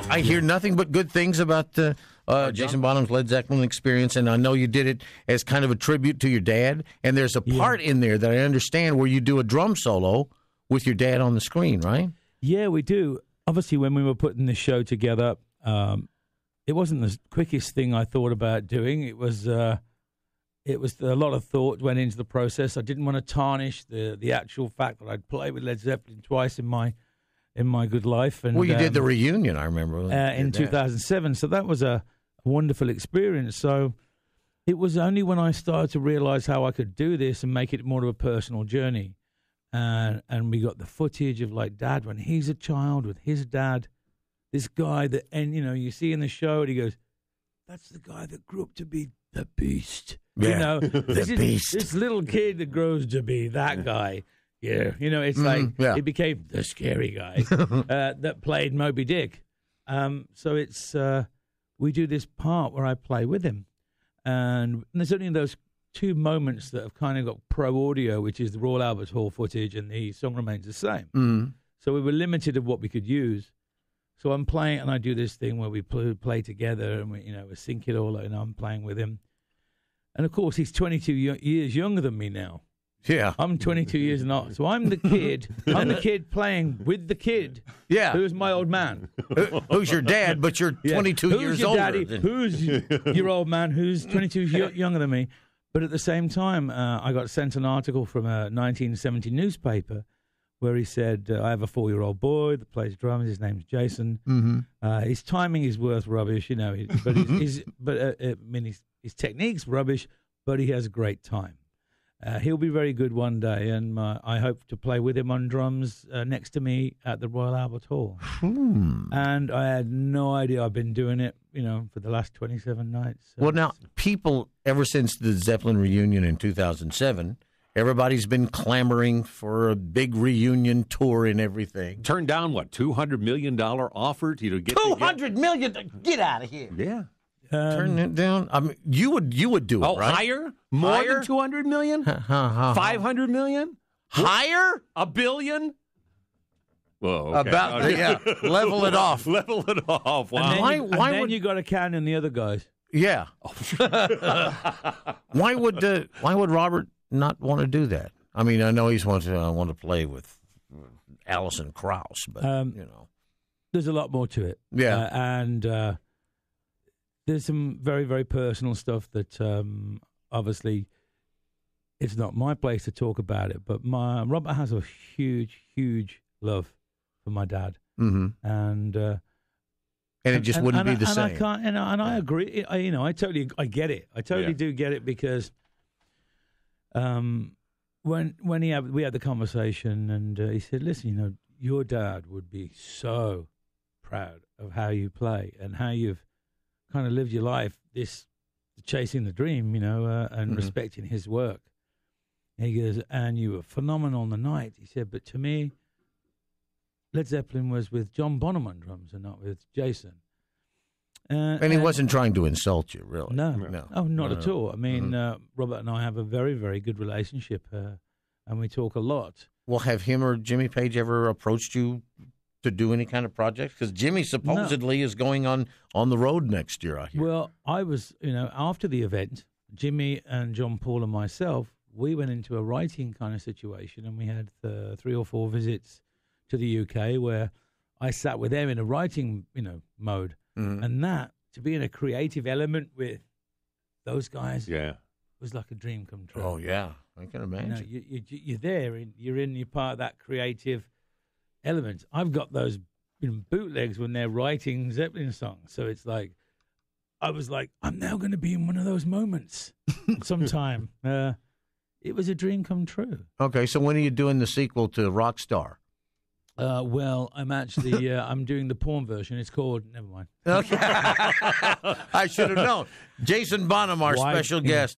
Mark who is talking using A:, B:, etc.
A: I hear nothing but good things about Jason Bonham's Led Zeppelin experience, and I know you did it as kind of a tribute to your dad. And there's a part in there that I understand where you do a drum solo with your dad on the screen, right? Yeah, we do. Obviously, when we were putting this show together, it wasn't the quickest thing I thought about doing. It was a lot of thought went into the process. I didn't want to tarnish the actual fact that I'd played with Led Zeppelin twice in my good life. And you did the reunion, I remember, in 2007. So that was a wonderful experience. So it was only when I started to realize how I could do this and make it more of a personal journey. And we got the footage of like Dad when he's a child with his dad, this guy that, and you see in the show, and he goes, "That's the guy that grew up to be the Beast." Yeah, Beast. This little kid that grows to be that guy. Yeah, it's he became the scary guy that played Moby Dick. So it's we do this part where I play with him, and there's only those two moments that have kind of got pro audio, which is the Royal Albert Hall footage, and the song remains the same. So we were limited of what we could use. So I'm playing, and I do this thing where we play together, and we sync it all, and I'm playing with him. And of course, he's 22 years younger than me now. Yeah, I'm 22 years and not. So I'm the kid. I'm the kid playing with the kid. Yeah, who's my old man? Who's your dad? But you're 22 years older. Daddy? Who's your old man? Who's 22 years younger than me? But at the same time, I got sent an article from a 1970 newspaper where he said, "I have a 4-year-old boy that plays drums. His name's Jason. His timing is worth rubbish, but his technique's rubbish, but he has a great time. He'll be very good one day, and I hope to play with him on drums next to me at the Royal Albert Hall." And I had no idea. I've been doing it, for the last 27 nights. So. Well, now, people, ever since the Zeppelin reunion in 2007, everybody's been clamoring for a big reunion tour and everything.
B: Turned down, what, $200 million offer to get
A: $200 million? Get out of here.
B: Yeah.
A: Turn it down. I mean, you would do it, right?
B: Higher? More than $200 million? $500 million? Higher? $1 billion? Whoa, okay.
A: Level it off.
B: Level it off. Wow.
A: And then,
C: would you got to count in the other guys?
A: Yeah. Why would Robert not want to do that? I mean, I know he's want to play with Alison Krauss, but
C: there's a lot more to it.
A: Yeah,
C: and there's some very, very personal stuff that obviously it's not my place to talk about it. But Robert has a huge, huge love for my dad, and
A: it just wouldn't be the same.
C: I can't, and I agree. I I get it. I totally do get it because. When we had the conversation, and he said, "Listen, your dad would be so proud of how you play and how you've kind of lived your life, this chasing the dream, and respecting his work." And he goes, "And you were phenomenal on the night." He said, "But to me, Led Zeppelin was with John Bonham on drums and not with Jason."
A: And he wasn't trying to insult you, really.
C: No. Oh, not at all. I mean, Robert and I have a very, very good relationship, and we talk a lot.
A: Well, have him or Jimmy Page ever approached you to do any kind of project? Because Jimmy supposedly is going on the road next year, I hear.
C: Well, I was, after the event, Jimmy and John Paul and myself, we went into a writing kind of situation, and we had 3 or 4 visits to the UK where I sat with them in a writing, mode. And that, to be in a creative element with those guys, was like a dream come true.
A: Oh, yeah. I can imagine.
C: You're there, and you're part of that creative element. I've got those bootlegs when they're writing Zeppelin songs. So it's like, I was like, I'm now going to be in one of those moments sometime. It was a dream come true.
A: Okay, so when are you doing the sequel to Rockstar?
C: Well, I'm actually I'm doing the porn version. It's called. Never mind.
A: Okay, I should have known. Jason Bonham, our special guest.